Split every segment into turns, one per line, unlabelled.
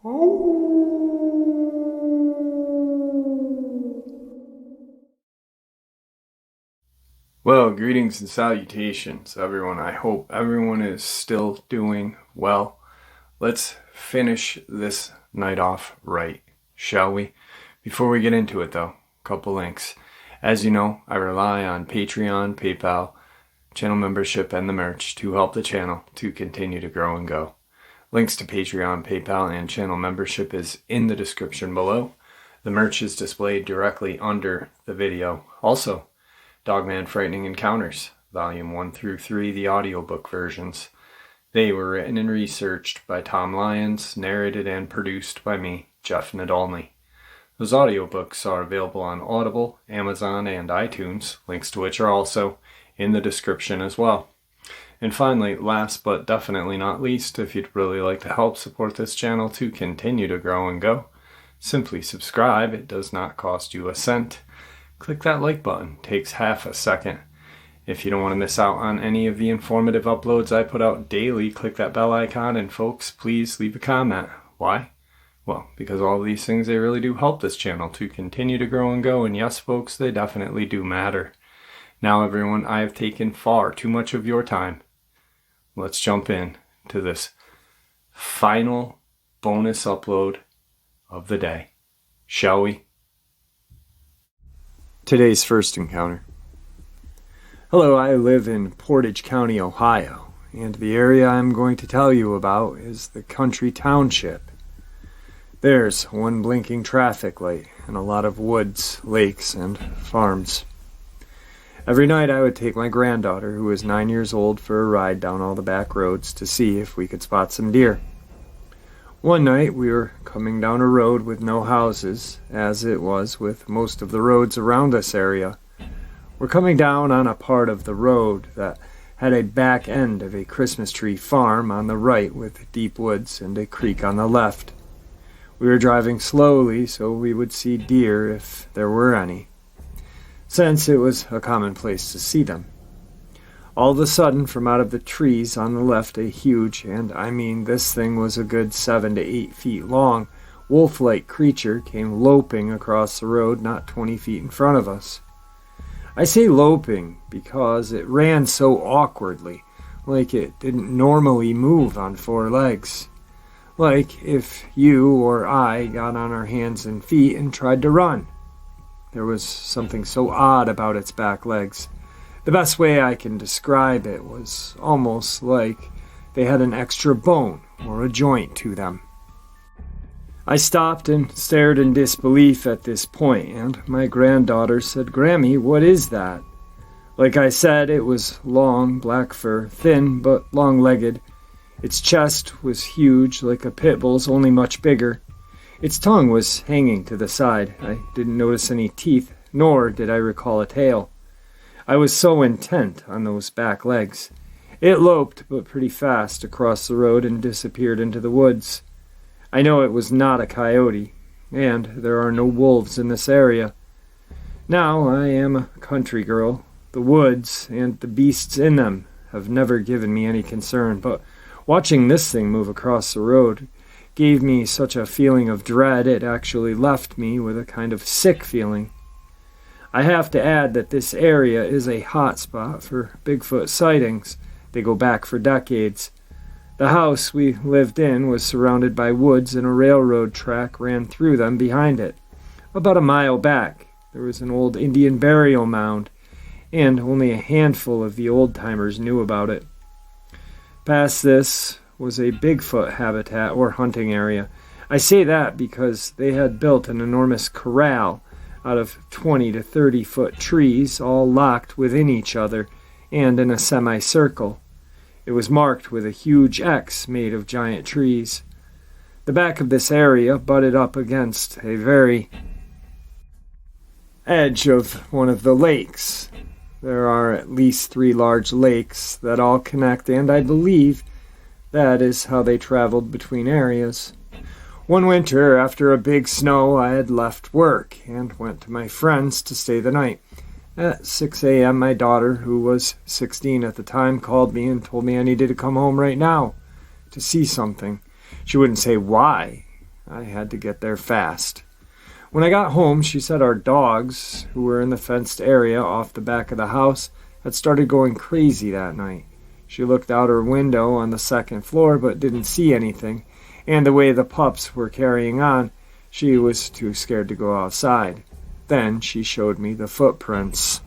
Well, greetings and salutations, everyone. I hope everyone is still doing well. Let's finish this night off right, shall we? Before we get into it, though, a couple links. As you know, I rely on Patreon, PayPal, channel membership, and the merch to help the channel to continue to grow and go. Links to Patreon, PayPal, and channel membership is in the description below. The merch is displayed directly under the video. Also, Dogman Frightening Encounters, Volume 1 through 3, the audiobook versions. They were written and researched by Tom Lyons, narrated and produced by me, Jeff Nadolny. Those audiobooks are available on Audible, Amazon, and iTunes, links to which are also in the description as well. And finally, last but definitely not least, if you'd really like to help support this channel to continue to grow and go, simply subscribe. It does not cost you a cent. Click that like button. It takes half a second. If you don't want to miss out on any of the informative uploads I put out daily, click that bell icon, and folks, please leave a comment. Why? Well, because all of these things, they really do help this channel to continue to grow and go, and yes, folks, they definitely do matter. Now, everyone, I have taken far too much of your time. Let's jump in to this final bonus upload of the day, shall we? Today's first encounter. Hello, I live in Portage County, Ohio, and the area I'm going to tell you about is the country township. There's one blinking traffic light and a lot of woods, lakes, and farms. Every night I would take my granddaughter, who was 9 years old, for a ride down all the back roads to see if we could spot some deer. One night we were coming down a road with no houses, as it was with most of the roads around this area. We're coming down on a part of the road that had a back end of a Christmas tree farm on the right with deep woods and a creek on the left. We were driving slowly so we would see deer if there were any, since it was a common place to see them. All of a sudden, from out of the trees on the left, a huge, and I mean this thing was a good 7 to 8 feet long, wolf-like creature came loping across the road not 20 feet in front of us. I say loping because it ran so awkwardly, like it didn't normally move on 4 legs. Like if you or I got on our hands and feet and tried to run. There was something so odd about its back legs. The best way I can describe it was almost like they had an extra bone or a joint to them. I stopped and stared in disbelief at this point, and my granddaughter said, "Grammy, what is that?" Like I said, it was long, black fur, thin but long-legged. Its chest was huge, like a pit bull's, only much bigger. Its tongue was hanging to the side. I didn't notice any teeth, nor did I recall a tail. I was so intent on those back legs. It loped, but pretty fast, across the road and disappeared into the woods. I know it was not a coyote, and there are no wolves in this area. Now, I am a country girl. The woods and the beasts in them have never given me any concern, but watching this thing move across the road gave me such a feeling of dread it actually left me with a kind of sick feeling. I have to add that this area is a hot spot for Bigfoot sightings. They go back for decades. The house we lived in was surrounded by woods, and a railroad track ran through them behind it. About a mile back, there was an old Indian burial mound, and only a handful of the old-timers knew about it. Past this was a Bigfoot habitat or hunting area. I say that because they had built an enormous corral out of 20 to 30-foot trees, all locked within each other and in a semicircle. It was marked with a huge X made of giant trees. The back of this area butted up against a very edge of one of the lakes. There are at least 3 large lakes that all connect, and I believe that is how they traveled between areas. One winter, after a big snow, I had left work and went to my friend's to stay the night. At 6 a.m., my daughter, who was 16 at the time, called me and told me I needed to come home right now to see something. She wouldn't say why. I had to get there fast. When I got home, she said our dogs, who were in the fenced area off the back of the house, had started going crazy that night. She looked out her window on the second floor but didn't see anything, and the way the pups were carrying on, she was too scared to go outside. Then she showed me the footprints.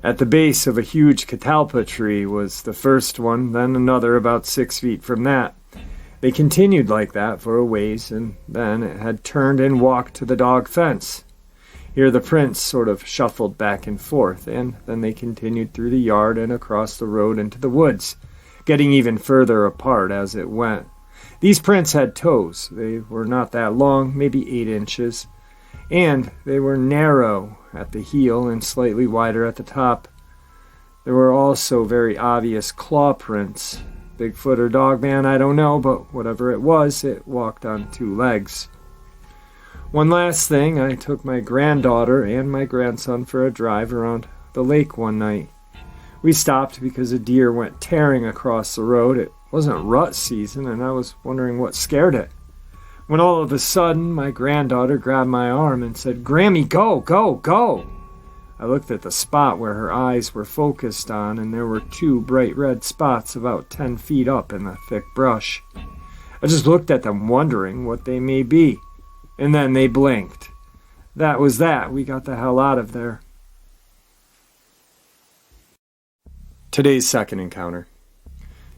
At the base of a huge catalpa tree was the first one, then another about 6 feet from that. They continued like that for a ways, and then it had turned and walked to the dog fence. Here the prints sort of shuffled back and forth, and then they continued through the yard and across the road into the woods, getting even further apart as it went. These prints had toes. They were not that long, maybe 8 inches, and they were narrow at the heel and slightly wider at the top. There were also very obvious claw prints. Bigfoot or Dogman, I don't know, but whatever it was, it walked on 2 legs. One last thing, I took my granddaughter and my grandson for a drive around the lake one night. We stopped because a deer went tearing across the road. It wasn't rut season, and I was wondering what scared it. When all of a sudden, my granddaughter grabbed my arm and said, "Grammy, go, go, go!" I looked at the spot where her eyes were focused on, and there were 2 bright red spots about 10 feet up in the thick brush. I just looked at them, wondering what they may be, and then they blinked. That was that. We got the hell out of there. Today's second encounter.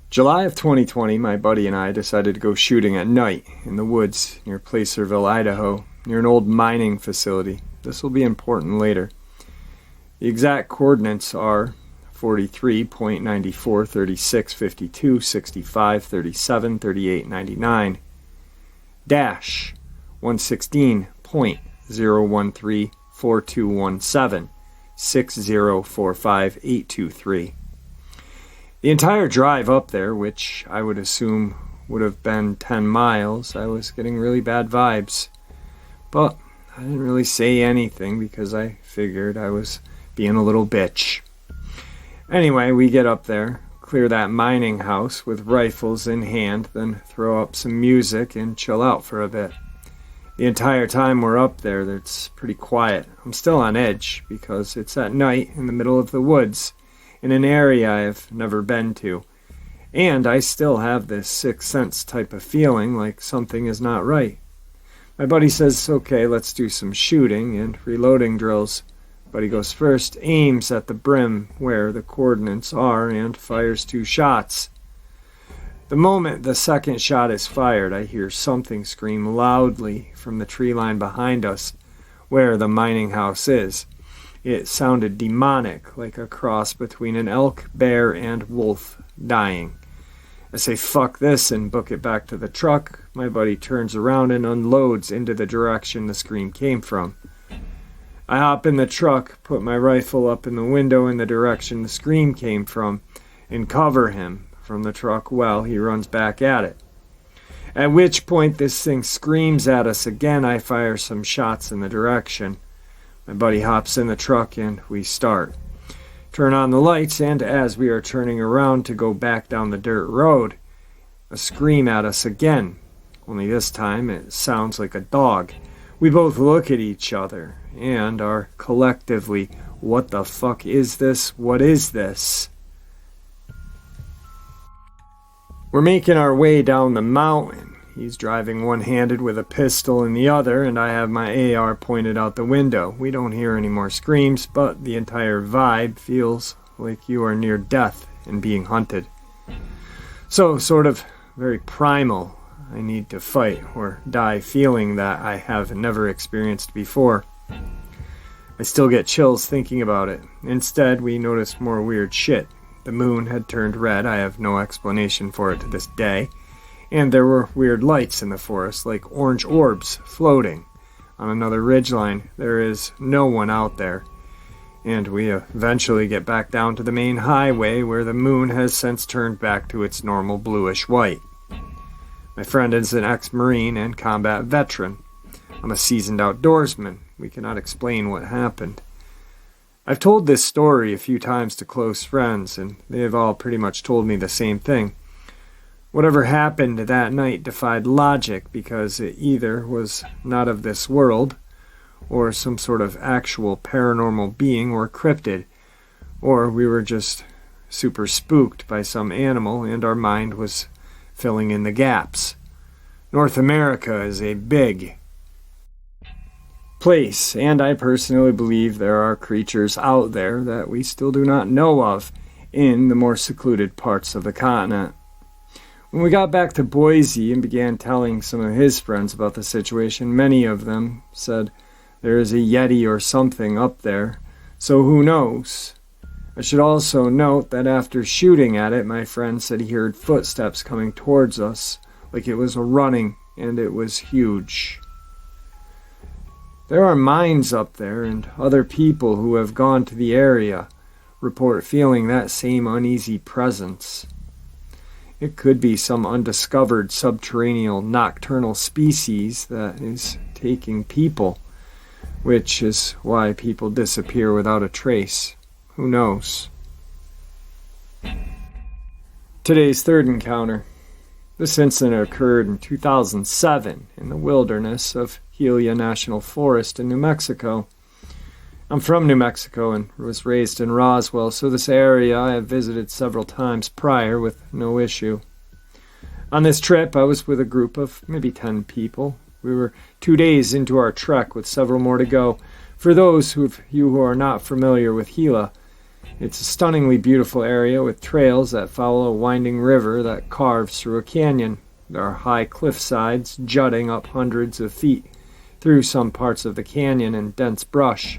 July of 2020, my buddy and I decided to go shooting at night in the woods near Placerville, Idaho, near an old mining facility. This will be important later. The exact coordinates are 43.94, 36, 52, 65, 37, 38, 99, dash 116.013, 4217, 6045, 823. The entire drive up there, which I would assume would have been 10 miles, I was getting really bad vibes. But I didn't really say anything because I figured I was being a little bitch. Anyway, we get up there, clear that mining house with rifles in hand, then throw up some music and chill out for a bit. The entire time we're up there, it's pretty quiet. I'm still on edge because it's at night in the middle of the woods, in an area I've never been to. And I still have this sixth sense type of feeling like something is not right. My buddy says, okay, let's do some shooting and reloading drills. Buddy goes first, aims at the brim where the coordinates are, and fires 2 shots. The moment the second shot is fired, I hear something scream loudly from the tree line behind us, where the mining house is. It sounded demonic, like a cross between an elk, bear, and wolf dying. I say, fuck this, and book it back to the truck. My buddy turns around and unloads into the direction the scream came from. I hop in the truck, put my rifle up in the window in the direction the scream came from, and cover him from the truck while he runs back at it. At which point this thing screams at us again. I fire some shots in the direction. My buddy hops in the truck and we start. Turn on the lights, and as we are turning around to go back down the dirt road, a scream at us again. Only this time it sounds like a dog. We both look at each other and are collectively, what the fuck is this? What is this? We're making our way down the mountain. He's driving one-handed with a pistol in the other, and I have my AR pointed out the window. We don't hear any more screams, but the entire vibe feels like you are near death and being hunted. So, sort of very primal. I need to fight or die feeling that I have never experienced before. I still get chills thinking about it. Instead, we notice more weird shit. The moon had turned red. I have no explanation for it to this day. And there were weird lights in the forest, like orange orbs floating. On another ridgeline, there is no one out there. And we eventually get back down to the main highway where the moon has since turned back to its normal bluish white. My friend is an ex-Marine and combat veteran. I'm a seasoned outdoorsman. We cannot explain what happened. I've told this story a few times to close friends, and they have all pretty much told me the same thing. Whatever happened that night defied logic because it either was not of this world, or some sort of actual paranormal being or cryptid, or we were just super spooked by some animal and our mind was filling in the gaps. North America is a big place, and I personally believe there are creatures out there that we still do not know of in the more secluded parts of the continent. When we got back to Boise and began telling some of his friends about the situation, many of them said there is a Yeti or something up there, so who knows? I should also note that after shooting at it, my friend said he heard footsteps coming towards us, like it was running, and it was huge. There are mines up there, and other people who have gone to the area report feeling that same uneasy presence. It could be some undiscovered subterranean nocturnal species that is taking people, which is why people disappear without a trace. Who knows? Today's third encounter. This incident occurred in 2007 in the wilderness of Reptillian National Forest in New Mexico. I'm from New Mexico and was raised in Roswell, so this area I have visited several times prior with no issue. On this trip, I was with a group of maybe 10 people. We were 2 days into our trek with several more to go. For those of you who are not familiar with Gila, it's a stunningly beautiful area with trails that follow a winding river that carves through a canyon. There are high cliff sides jutting up hundreds of feet through some parts of the canyon and dense brush.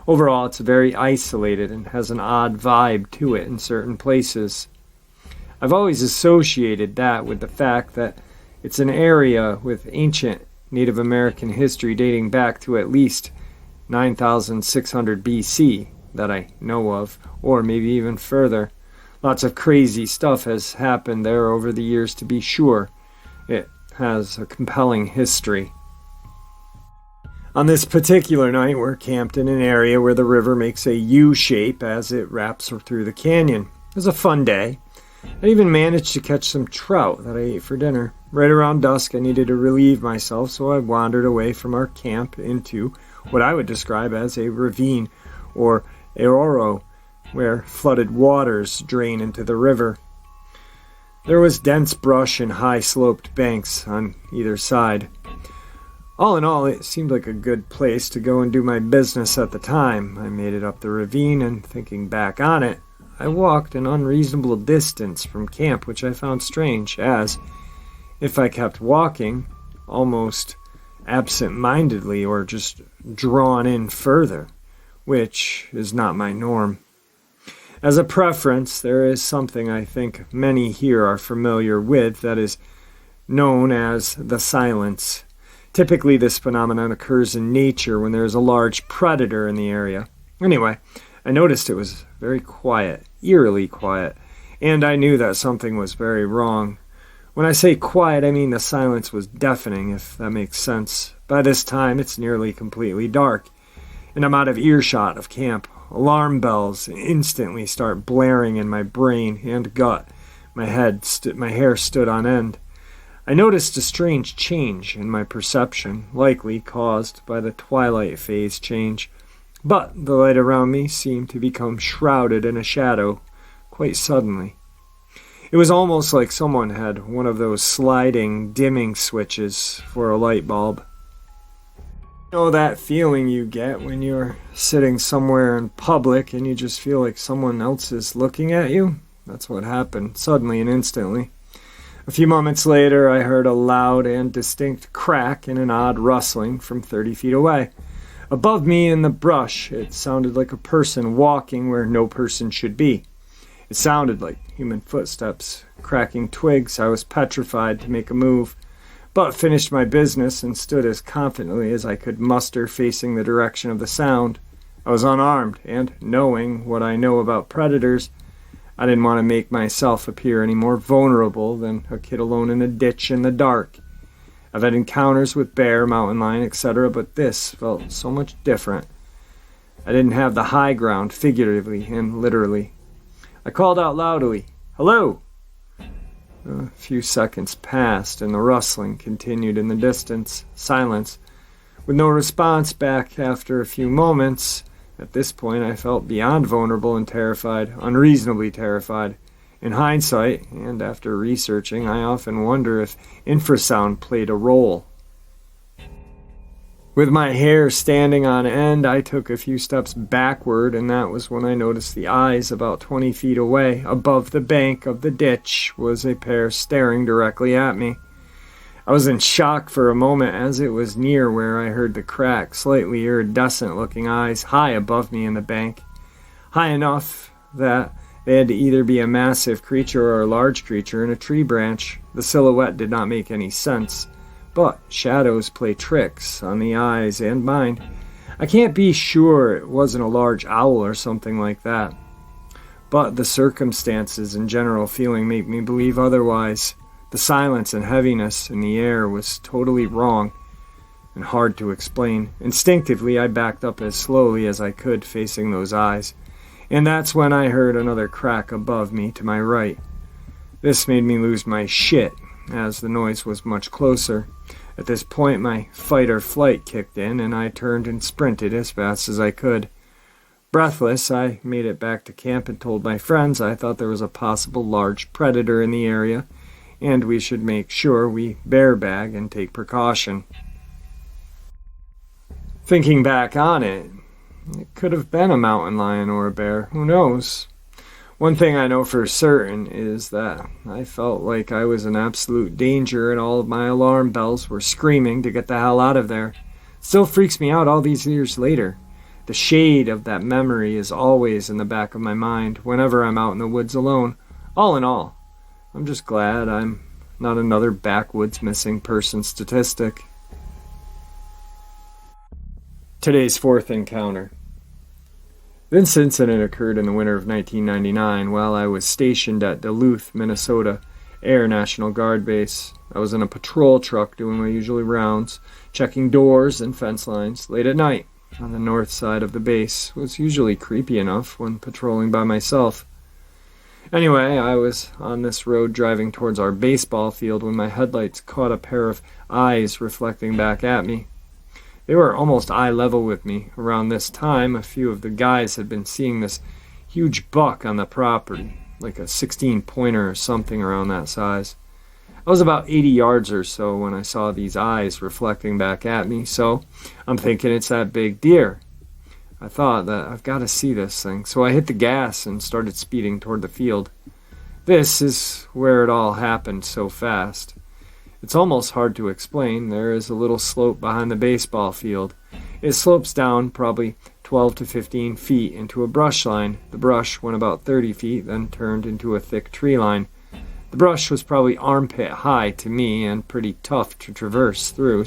Overall, it's very isolated and has an odd vibe to it in certain places. I've always associated that with the fact that it's an area with ancient Native American history dating back to at least 9,600 BC that I know of, or maybe even further. Lots of crazy stuff has happened there over the years, to be sure. It has a compelling history. On this particular night, we're camped in an area where the river makes a U shape as it wraps through the canyon. It was a fun day. I even managed to catch some trout that I ate for dinner. Right around dusk, I needed to relieve myself, so I wandered away from our camp into what I would describe as a ravine or arroyo, where flooded waters drain into the river. There was dense brush and high-sloped banks on either side. All in all, it seemed like a good place to go and do my business at the time. I made it up the ravine, and thinking back on it, I walked an unreasonable distance from camp, which I found strange, as if I kept walking, almost absent-mindedly or just drawn in further, which is not my norm. As a preference, there is something I think many here are familiar with that is known as the silence. Typically, this phenomenon occurs in nature when there is a large predator in the area. Anyway, I noticed it was very quiet, eerily quiet, and I knew that something was very wrong. When I say quiet, I mean the silence was deafening, if that makes sense. By this time, it's nearly completely dark, and I'm out of earshot of camp. Alarm bells instantly start blaring in my brain and gut. My hair stood on end. I noticed a strange change in my perception, likely caused by the twilight phase change, but the light around me seemed to become shrouded in a shadow quite suddenly. It was almost like someone had one of those sliding dimming switches for a light bulb. You know that feeling you get when you're sitting somewhere in public and you just feel like someone else is looking at you? That's what happened, suddenly and instantly. A few moments later, I heard a loud and distinct crack and an odd rustling from 30 feet away. Above me in the brush, it sounded like a person walking where no person should be. It sounded like human footsteps cracking twigs. I was petrified to make a move, but finished my business and stood as confidently as I could muster facing the direction of the sound. I was unarmed, and knowing what I know about predators, I didn't want to make myself appear any more vulnerable than a kid alone in a ditch in the dark. I've had encounters with bear, mountain lion, etc., but this felt so much different. I didn't have the high ground, figuratively and literally. I called out loudly, "Hello!" A few seconds passed, and the rustling continued in the distance. Silence, with no response back after a few moments. At this point, I felt beyond vulnerable and terrified, unreasonably terrified. In hindsight, and after researching, I often wonder if infrasound played a role. With my hair standing on end, I took a few steps backward, and that was when I noticed the eyes about 20 feet away, above the bank of the ditch, was a pair staring directly at me. I was in shock for a moment as it was near where I heard the crack, slightly iridescent-looking eyes high above me in the bank, high enough that they had to either be a massive creature or a large creature in a tree branch. The silhouette did not make any sense. But shadows play tricks on the eyes and mind. I can't be sure it wasn't a large owl or something like that. But the circumstances and general feeling make me believe otherwise. The silence and heaviness in the air was totally wrong and hard to explain. Instinctively, I backed up as slowly as I could, facing those eyes. And that's when I heard another crack above me to my right. This made me lose my shit, as the noise was much closer. At this point, my fight or flight kicked in, and I turned and sprinted as fast as I could. Breathless, I made it back to camp and told my friends I thought there was a possible large predator in the area, and we should make sure we bear bag and take precaution. Thinking back on it, it could have been a mountain lion or a bear. Who knows? One thing I know for certain is that I felt like I was in absolute danger and all of my alarm bells were screaming to get the hell out of there. It still freaks me out all these years later. The shade of that memory is always in the back of my mind whenever I'm out in the woods alone. All in all, I'm just glad I'm not another backwoods missing person statistic. Today's fourth encounter. This incident occurred in the winter of 1999 while I was stationed at Duluth, Minnesota Air National Guard Base. I was in a patrol truck doing my usual rounds, checking doors and fence lines late at night on the north side of the base. It was usually creepy enough when patrolling by myself. Anyway, I was on this road driving towards our baseball field when my headlights caught a pair of eyes reflecting back at me. They were almost eye level with me. Around this time, a few of the guys had been seeing this huge buck on the property, like a 16-pointer or something around that size. I was about 80 yards or so when I saw these eyes reflecting back at me, so I'm thinking it's that big deer. I thought that I've got to see this thing, so I hit the gas and started speeding toward the field. This is where it all happened so fast. It's almost hard to explain. There is a little slope behind the baseball field. It slopes down probably 12 to 15 feet into a brush line. The brush went about 30 feet, then turned into a thick tree line. The brush was probably armpit high to me and pretty tough to traverse through,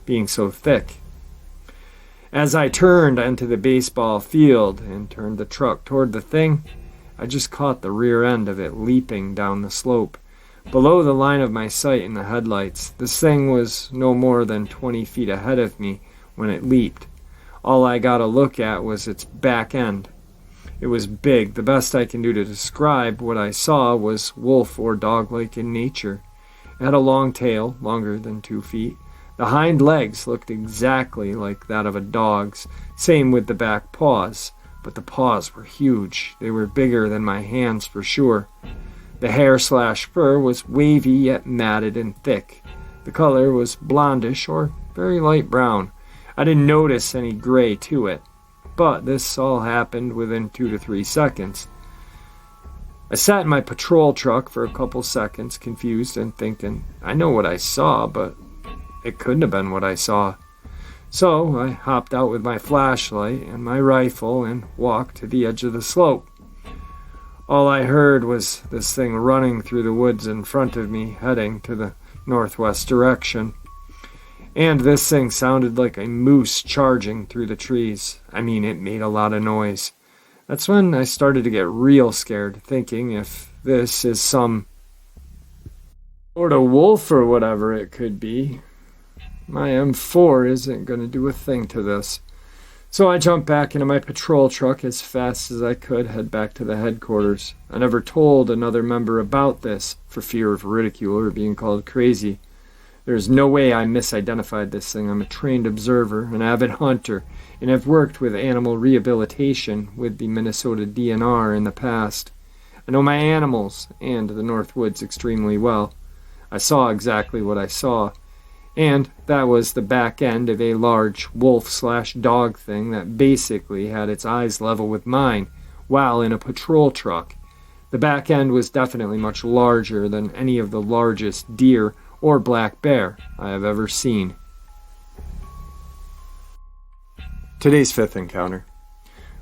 being so thick. As I turned into the baseball field and turned the truck toward the thing, I just caught the rear end of it leaping down the slope. Below the line of my sight in the headlights, this thing was no more than 20 feet ahead of me when it leaped. All I got a look at was its back end. It was big. The best I can do to describe what I saw was wolf or dog-like in nature. It had a long tail, longer than 2 feet. The hind legs looked exactly like that of a dog's, same with the back paws, but the paws were huge. They were bigger than my hands for sure. The hair/fur was wavy yet matted and thick. The color was blondish or very light brown. I didn't notice any gray to it, but this all happened within 2 to 3 seconds. I sat in my patrol truck for a couple seconds, confused and thinking, I know what I saw, but it couldn't have been what I saw. So I hopped out with my flashlight and my rifle and walked to the edge of the slope. All I heard was this thing running through the woods in front of me, heading to the northwest direction. And this thing sounded like a moose charging through the trees. I mean, it made a lot of noise. That's when I started to get real scared, thinking if this is some sort of wolf or whatever it could be, my M4 isn't going to do a thing to this. So I jumped back into my patrol truck as fast as I could, head back to the headquarters. I never told another member about this for fear of ridicule or being called crazy. There's no way I misidentified this thing. I'm a trained observer, an avid hunter, and have worked with animal rehabilitation with the Minnesota DNR in the past. I know my animals and the North Woods extremely well. I saw exactly what I saw, and that was the back end of a large wolf/dog thing that basically had its eyes level with mine while in a patrol truck. The back end was definitely much larger than any of the largest deer or black bear I have ever seen. Today's fifth encounter.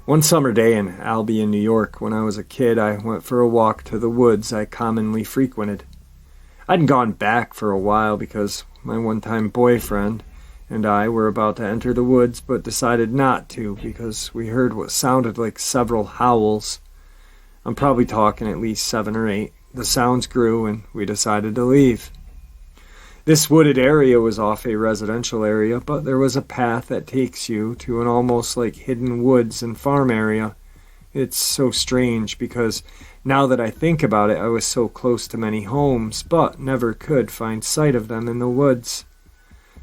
One summer day in Albion, New York, when I was a kid, I went for a walk to the woods I commonly frequented. I'd gone back for a while because my one-time boyfriend and I were about to enter the woods, but decided not to because we heard what sounded like several howls. I'm probably talking at least 7 or 8. The sounds grew and we decided to leave. This wooded area was off a residential area, but there was a path that takes you to an almost like hidden woods and farm area. It's so strange because now that I think about it, I was so close to many homes, but never could find sight of them in the woods.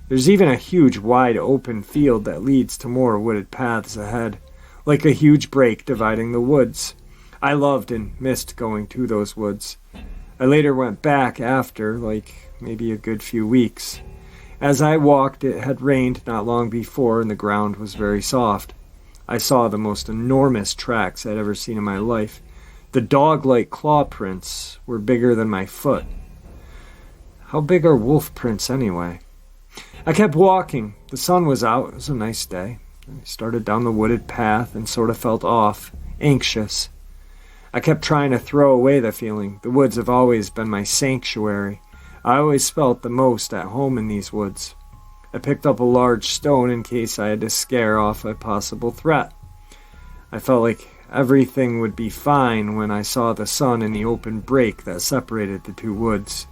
There's even a huge wide open field that leads to more wooded paths ahead, like a huge break dividing the woods. I loved and missed going to those woods. I later went back after, maybe a good few weeks. As I walked, it had rained not long before and the ground was very soft. I saw the most enormous tracks I'd ever seen in my life. The dog-like claw prints were bigger than my foot. How big are wolf prints anyway? I kept walking. The sun was out. It was a nice day. I started down the wooded path and sort of felt off, anxious. I kept trying to throw away the feeling. The woods have always been my sanctuary. I always felt the most at home in these woods. I picked up a large stone in case I had to scare off a possible threat. I felt like everything would be fine when I saw the sun in the open break that separated the two woods.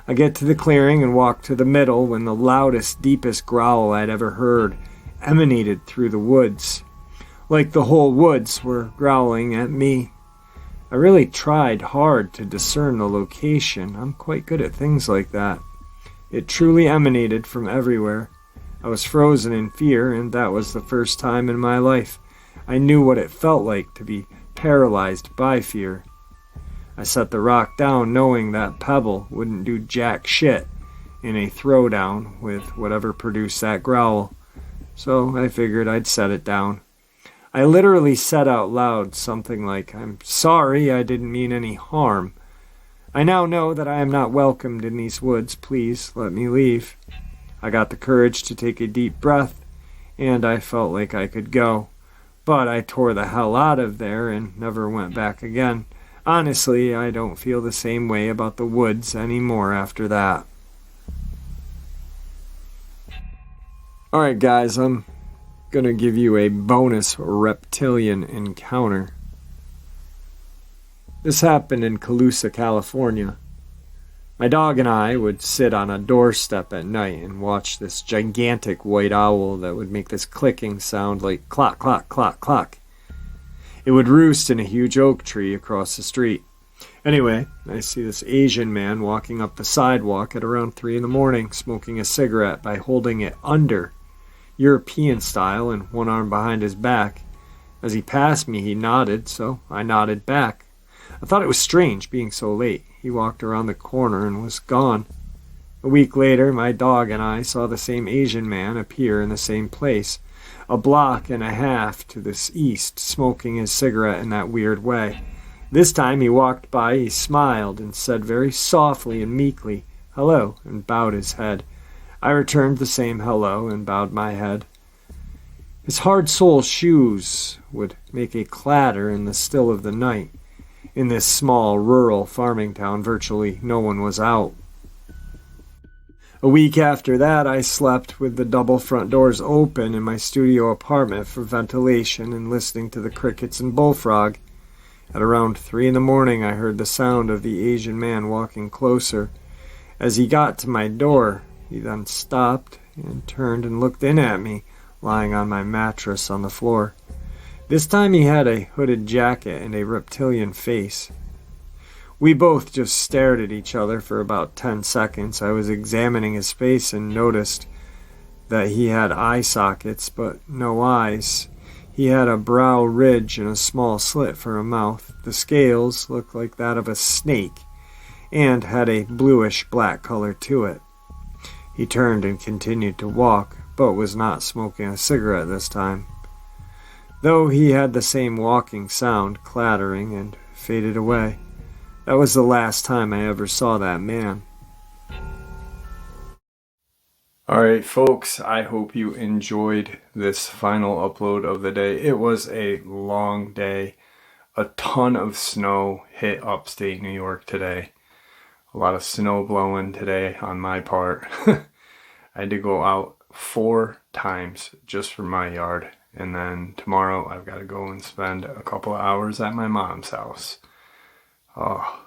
I get to the clearing and walk to the middle when the loudest, deepest growl I'd ever heard emanated through the woods. Like the whole woods were growling at me. I really tried hard to discern the location. I'm quite good at things like that. It truly emanated from everywhere. I was frozen in fear, and that was the first time in my life I knew what it felt like to be paralyzed by fear. I set the rock down knowing that pebble wouldn't do jack shit in a throwdown with whatever produced that growl, so I figured I'd set it down. I literally said out loud something like, "I'm sorry, I didn't mean any harm. I now know that I am not welcomed in these woods. Please let me leave." I got the courage to take a deep breath, and I felt like I could go. But I tore the hell out of there and never went back again. Honestly, I don't feel the same way about the woods anymore after that. Alright guys, I'm gonna give you a bonus reptilian encounter. This happened in Colusa, California. My dog and I would sit on a doorstep at night and watch this gigantic white owl that would make this clicking sound like clock, clock, clock, clock. It would roost in a huge oak tree across the street. Anyway, I see this Asian man walking up the sidewalk at around 3 in the morning, smoking a cigarette by holding it under, European style, and one arm behind his back. As he passed me, he nodded, so I nodded back. I thought it was strange being so late. He walked around the corner and was gone. A week later, my dog and I saw the same Asian man appear in the same place, a block and a half to the east, smoking his cigarette in that weird way. This time he walked by, he smiled and said very softly and meekly, "Hello," and bowed his head. I returned the same hello and bowed my head. His hard-sole shoes would make a clatter in the still of the night. In this small, rural farming town, virtually no one was out. A week after that, I slept with the double front doors open in my studio apartment for ventilation and listening to the crickets and bullfrog. At around 3 in the morning, I heard the sound of the Asian man walking closer. As he got to my door, he then stopped and turned and looked in at me, lying on my mattress on the floor. This time he had a hooded jacket and a reptilian face. We both just stared at each other for about 10 seconds. I was examining his face and noticed that he had eye sockets, but no eyes. He had a brow ridge and a small slit for a mouth. The scales looked like that of a snake and had a bluish-black color to it. He turned and continued to walk, but was not smoking a cigarette this time. Though he had the same walking sound, clattering, and faded away. That was the last time I ever saw that man. Alright folks, I hope you enjoyed this final upload of the day. It was a long day. A ton of snow hit upstate New York today. A lot of snow blowing today on my part. I had to go out 4 times just for my yard. And then tomorrow I've got to go and spend a couple of hours at my mom's house. Oh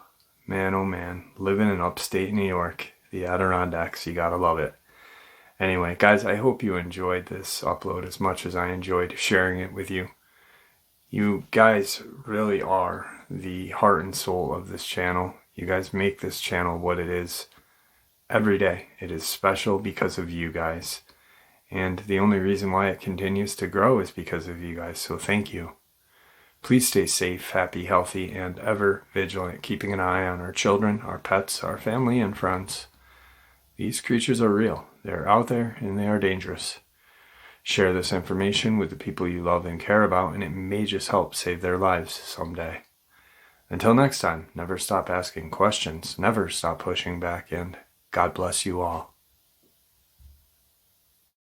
man, living in upstate New York, the Adirondacks, you gotta love it. Anyway, guys, I hope you enjoyed this upload as much as I enjoyed sharing it with you. You guys really are the heart and soul of this channel. You guys make this channel what it is every day. It is special because of you guys. And the only reason why it continues to grow is because of you guys, so thank you. Please stay safe, happy, healthy, and ever vigilant, keeping an eye on our children, our pets, our family, and friends. These creatures are real. They're out there, and they are dangerous. Share this information with the people you love and care about, and it may just help save their lives someday. Until next time, never stop asking questions, never stop pushing back, and God bless you all.